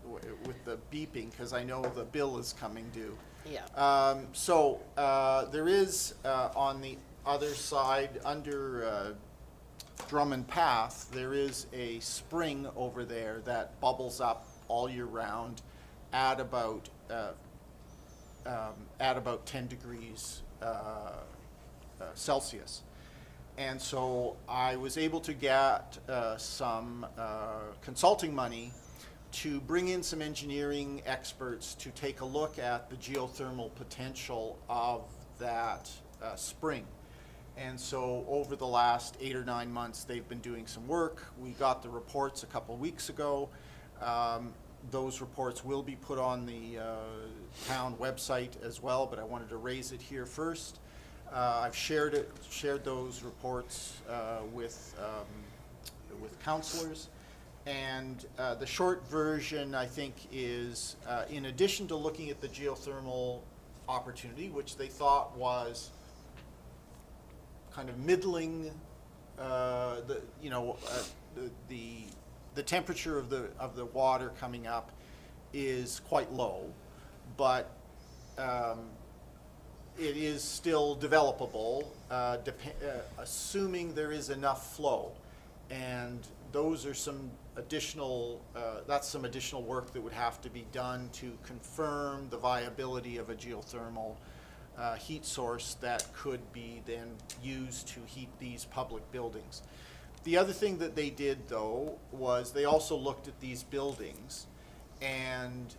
the beeping, because I know the bill is coming due. Yeah. So there is, on the other side, under Drummond Path, there is a spring over there that bubbles up all year round at about 10 degrees Celsius. And so I was able to get some consulting money to bring in some engineering experts to take a look at the geothermal potential of that spring. And so over the last 8 or 9 months, they've been doing some work. We got the reports a couple weeks ago. Those reports will be put on the town website as well, but I wanted to raise it here first. I've shared those reports with councilors. And the short version, I think, is in addition to looking at the geothermal opportunity, which they thought was kind of middling, the temperature of the water coming up is quite low, but it is still developable, assuming there is enough flow. And those are some additional, that's some additional work that would have to be done to confirm the viability of a geothermal heat source that could be then used to heat these public buildings. The other thing that they did, though, was they also looked at these buildings and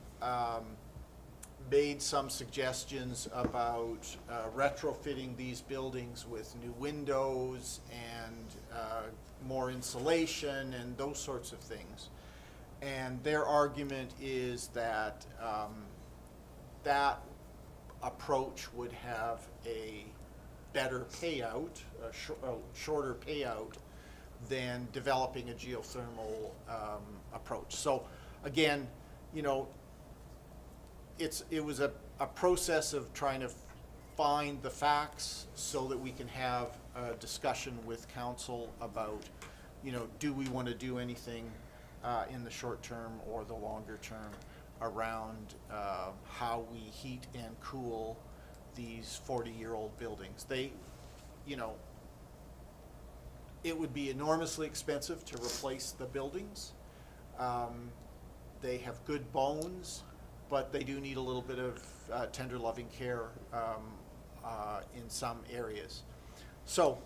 made some suggestions about retrofitting these buildings with new windows and more insulation and those sorts of things. And their argument is that that approach would have a better payout, a shorter payout, than developing a geothermal approach. So again, you know, it was a process of trying to find the facts so that we can have a discussion with council about, you know, do we want to do anything in the short term or the longer term around how we heat and cool these 40-year-old buildings. They, you know, it would be enormously expensive to replace the buildings. They have good bones, but they do need a little bit of tender loving care in some areas. So,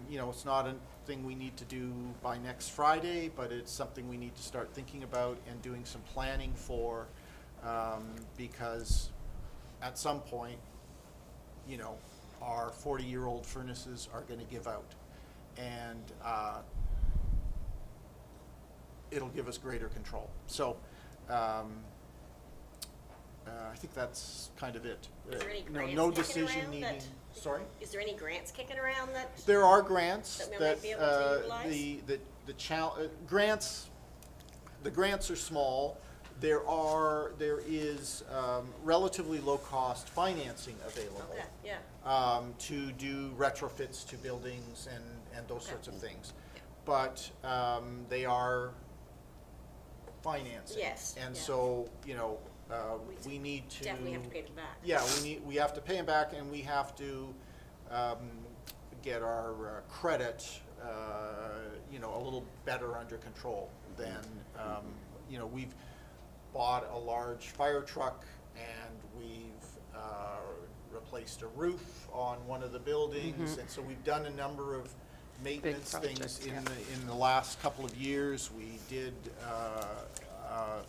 you know, it's not a thing we need to do by next Friday, but it's something we need to start thinking about and doing some planning for, because at some point, you know, our 40-year-old furnaces are going to give out. And it'll give us greater control. So I think that's kind of it. Is there any No grants kicking decision around needing. that- Sorry? Is there any grants kicking around that? There are grants That we that might be able to utilize? the grants are small. There is relatively low-cost financing available. Okay, yeah. To do retrofits to buildings and those Okay. sorts of things. But they are financing. Yes, And yeah. so, you know, we need to. Definitely have to pay them back. Yeah, we have to pay them back, and we have to get our credit, you know, a little better under control than, you know, we've bought a large fire truck, and we've replaced a roof on one of the buildings, and so we've done a number of maintenance things projects, in the last couple of years. We did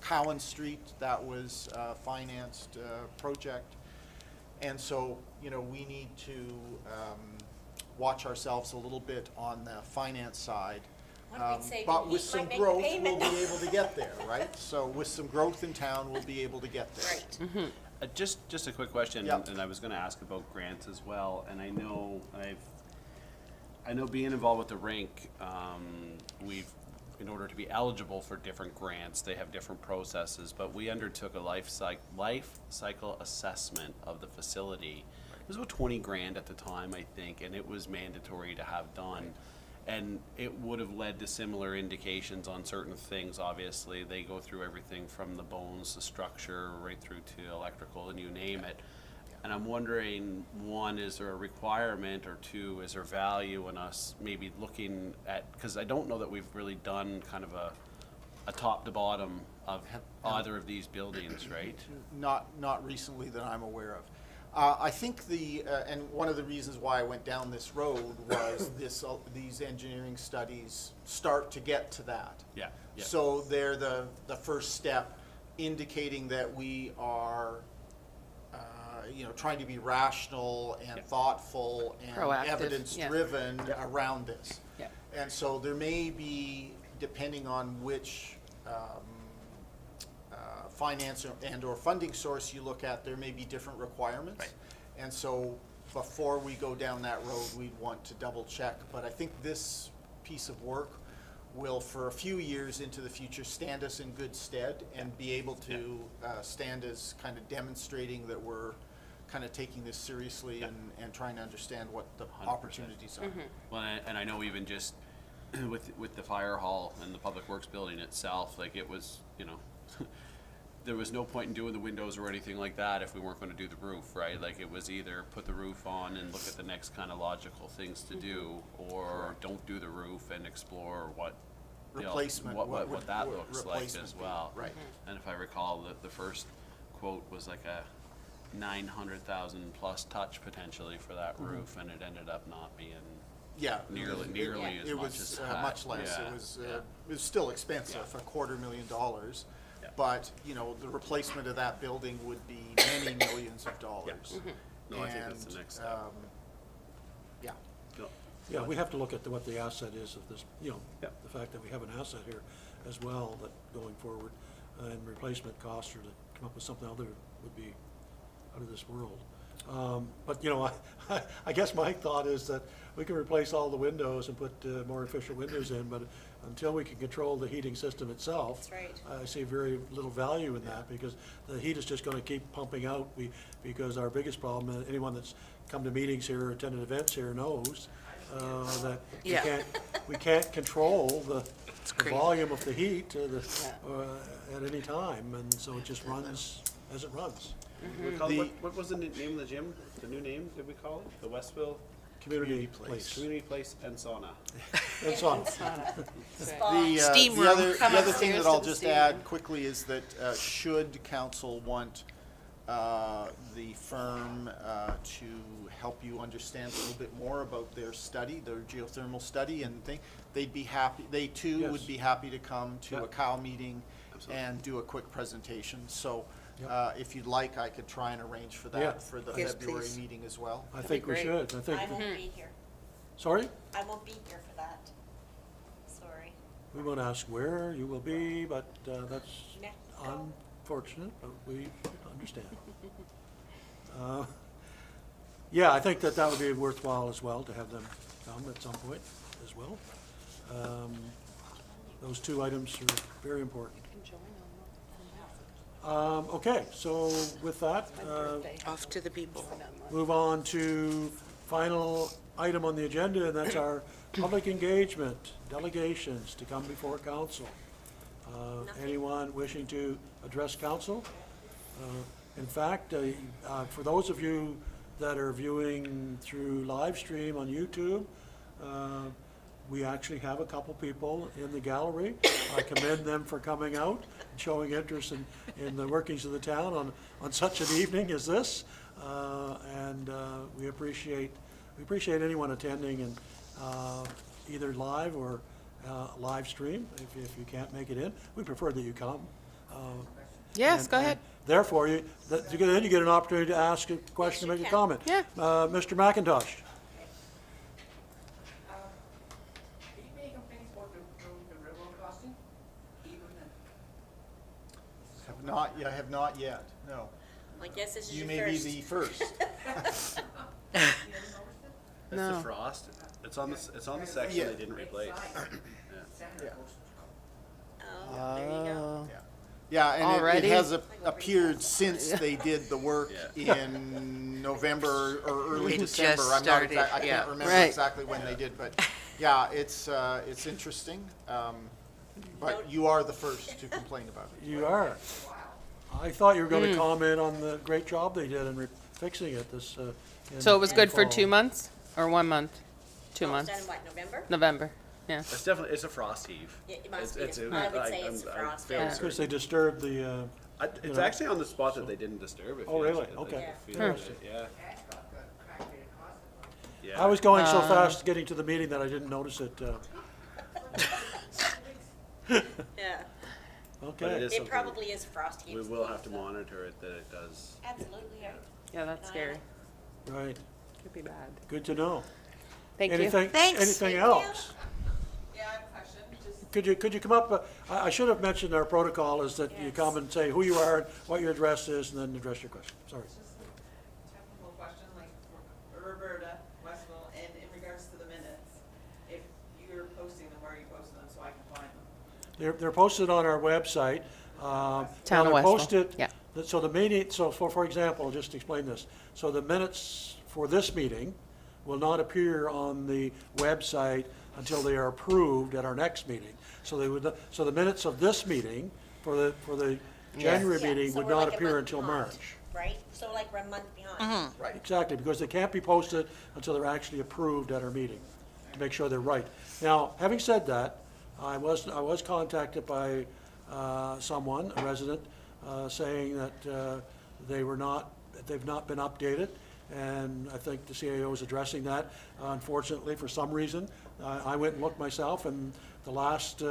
Cowan Street, that was a financed project. And so, you know, we need to watch ourselves a little bit on the finance side. What did we say? But We with might some make the growth, we'll payment. be able to get there, right? So with some growth in town, we'll be able to get there. Right. Just a quick question, Yep. and I was gonna ask about grants as well, and I know being involved with the rink, in order to be eligible for different grants, they have different processes, but we undertook a life cycle assessment of the facility. It was about 20 grand at the time, I think, and it was mandatory to have done. And it would have led to similar indications on certain things, obviously. They go through everything from the bones, the structure, right through to electrical, and you name it. And I'm wondering, one, is there a requirement, or two, is there value in us maybe looking at, because I don't know that we've really done kind of a top to bottom of either of these buildings, right? Not recently that I'm aware of. I think and one of the reasons why I went down this road was these engineering studies start to get to that. Yeah, yeah. So they're the first step, indicating that we are, you know, trying to be rational and Yeah. thoughtful and Proactive, evidence-driven around this. Yeah. And so there may be, depending on which finance and/or funding source you look at, there may be different requirements. Right. And so before we go down that road, we'd want to double check. But I think this piece of work will, for a few years into the future, stand us in good stead and be able to stand as kind of demonstrating that we're kind of taking this seriously and trying to understand what the 100%. opportunities are. Well, and I know even just with the fire hall and the public works building itself, like it was, you know, there was no point in doing the windows or anything like that if we weren't gonna do the roof, right? Like it was either put the roof on and look at the next kind of logical things to do, or don't do the roof and explore what, you know, Replacement, what that would looks like replacement as be? well. Right. And if I recall, the first quote was like a 900,000 plus touch potentially for that roof, and it ended up not being Yeah. nearly as It much was as that. much less. Yeah, It was still expensive, Yeah. $250,000. Yeah. But, you know, the replacement of that building would be many millions of dollars. No, I think that's the And, next step. Yeah. No. Yeah, we have to look at what the asset is of this, you know, Yep. the fact that we have an asset here as well, that going forward, and replacement costs, or to come up with something other would be out of this world. But, you know, I guess my thought is that we can replace all the windows and put more efficient windows in, but until we can control the heating system itself. That's right. I see very little value in that, because the heat is just gonna keep pumping out. Because our biggest problem, anyone that's come to meetings here or attended events here knows, that Yeah. we can't control the crazy. volume of the heat at any time, and so it just runs as it runs. We call it- The- what was the name of the gym? The new name, did we call it? The Westville Community place. Community Place and Sauna. And so on. Steam room. The other thing upstairs that I'll to the just steam add room. quickly is that should council want the firm to help you understand a little bit more about their study, their geothermal study and thing, they'd be happy, they too would Yes. be happy to come to a Yep. COW meeting Absolutely. and do a quick presentation. So Yep. if you'd like, I could try and arrange for Yeah. that for the Yes, February please. meeting as well. I think we great. should. I think, I won't be here. sorry? I won't be here for that. Sorry. We won't ask where you will be, but that's No. unfortunate, but we understand. Yeah, I think that would be worthwhile as well, to have them come at some point as well. Those two items are very important. Okay, so with that, Off to the people. move on to final item on the agenda, and that's our public engagement, delegations to come before council. Anyone wishing to address council? In fact, for those of you that are viewing through live stream on YouTube, we actually have a couple people in the gallery. I commend them for coming out and showing interest in the workings of the town on such an evening as this. And we appreciate anyone attending, and either live or live stream if you can't make it in. We prefer that you come. Yes, And- go and ahead. Therefore, then you get an opportunity to ask a question, Yes, make you a can. comment. Yeah. Mr. McIntosh? Are you making complaints about the railroad crossing? I have not yet, no. I guess this is You your may be first. the first. That's No. the frost. It's on the section Yeah. they didn't replace. Yeah. Oh, there you go. Yeah. Yeah, and Already? it has appeared since they did the work Yeah. in November or early It just December. I'm not started, exact, I yeah. can't remember Right. exactly when they did, but yeah, it's interesting. But you are the first to complain about it. You are. I thought you were going to comment on the great job they did in fixing it this. So it was good for fall. 2 months or 1 month? 2 Oh, it's months? done in what, November? November, yeah. It's definitely, it's a frost heave. Yeah, it must It's- be. it's- I would say I'm- it's a I'm frost, fairly yeah. certain. Because they disturbed the, It's know. actually on the spot that they didn't disturb. If Oh, you really? actually, Okay. if you Hmm. look at it, Yeah. Yeah. I was going so fast getting to the meeting that I didn't notice it. Yeah, But Okay. it is it something probably is frost we heaves. will have to monitor it, that it does. Absolutely, yeah. Yeah, that's scary. Right. Could be bad. Good to know. Thank you. Anything, Thanks. anything Thank you. else? Yeah, I have a question, just. Could you come up, I should have mentioned our protocol is that you Yes. come and say who you are, what your address is, and then address your question. Sorry. Just a technical question, like for Roberta, Westville, and in regards to the minutes, if you're posting them, where are you posting them so I can find them? They're posted on our website. Town of they're Westville, posted- yeah. So the meeting, so for example, just to explain this, so the minutes for this meeting will not appear on the website until they are approved at our next meeting. So so the minutes of this meeting for the January Yeah, meeting so would we're not like a appear month until behind, March. Right, so like we're a month behind. Right. Exactly, because they can't be posted until they're actually approved at our meeting, to make sure they're right. Now, having said that, I was contacted by someone, a resident, saying that they've not been updated, and I think the CAO is addressing that. Unfortunately, for some reason, I went and looked myself, and the last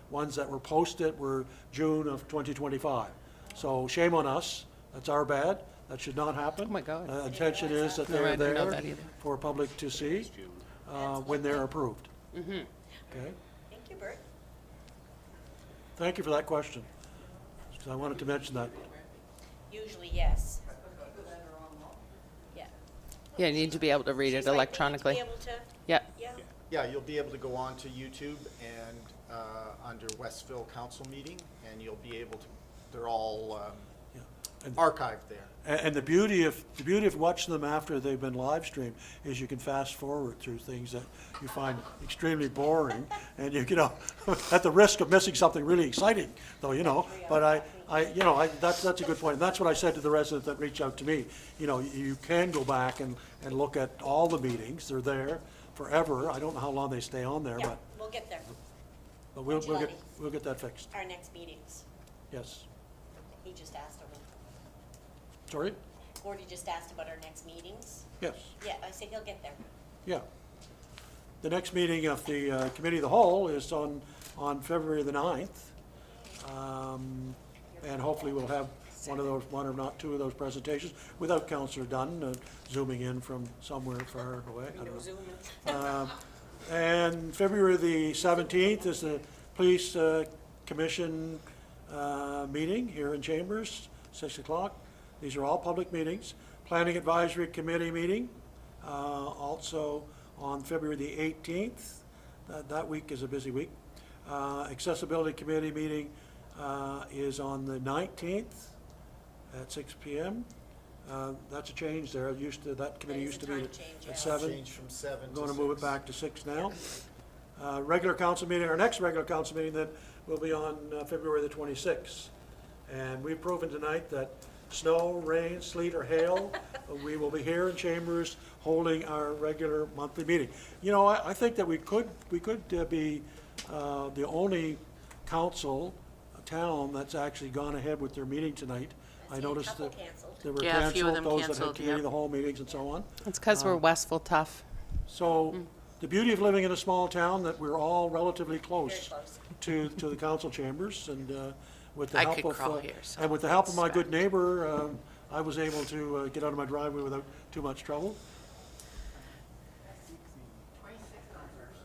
ones that were posted were June of 2025. So shame on us, that's our bad, that should not happen. Oh my God. Intention is that No, I they're didn't know there that either. for public to see when they're approved. Okay, Thank you, Bert. thank you for that question, because I wanted to mention that. Usually, yes. Yeah. Yeah, you need to be able to read She's it right, we need to electronically. be able to, Yeah. yeah. Yeah, you'll be able to go on to YouTube and under Westville Council meeting, and you'll be able to, they're all Yeah. And- archived there. And the beauty of watching them after they've been live streamed is you can fast forward through things that you find extremely boring, and you know, at the risk of missing something really exciting, though, you know. But that's a good point, and that's what I said to the resident that reached out to me. You know, you can go back and look at all the meetings; they're there forever. I don't know how long they stay on there, Yeah, we'll get there. but we'll July. get that fixed. Our next meetings. Yes. He just asked about, Sorry. Gordy just asked about our next meetings. Yes. Yeah, I said he'll get there. Yeah. The next meeting of the Committee of the Whole is on February the 9th. And hopefully we'll have one or not two of those presentations without Councillor Dunn zooming in from somewhere far away. I don't know. And February the 17th is the Police Commission meeting here in Chambers, 6 o'clock. These are all public meetings. Planning Advisory Committee meeting, also on February the 18th. That week is a busy week. Accessibility Committee meeting is on the 19th at 6 p.m. That's a change there. That committee That is used a to meet time change, yeah. at 7. Change from 7 I'm to going to move it 6. back to 6 now. Regular council meeting, our next regular council meeting then will be on February the 26th. And we've proven tonight that snow, rain, sleet, or hail, we will be here in Chambers holding our regular monthly meeting. You know, I think that we could be the only council town that's actually gone ahead with their meeting tonight. I seen a noticed couple that canceled. there were Yeah, a few of canceled, them those that had canceled, committee of yep. the whole meetings and so on. It's because we're Westville tough. So the beauty of living in a small town, that we're all relatively Very close close. to the council chambers, and with the I help could of, crawl here, so and with the help of my it's good fine. neighbor, I was able to get out of my driveway without too much trouble.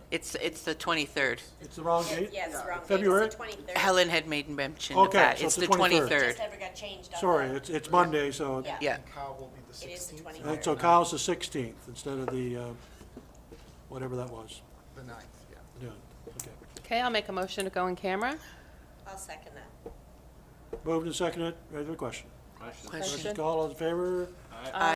It's the 23rd. It's the wrong date? Yes, wrong date, February? it's the 23rd. Helen had made mention of Okay, that. so It's it's the the 23rd. 23rd. Just never got changed on Sorry, the- it's Monday, so, Yeah. Yeah. Kyle will be the 16th. It is the and 23rd. so Kyle's the 16th instead of the, whatever that was. The 9th, yeah. Yeah, okay. Okay, I'll make a motion to go in camera. I'll second that. Moved and seconded, ready for the question? Question. Questions, call, all in favor?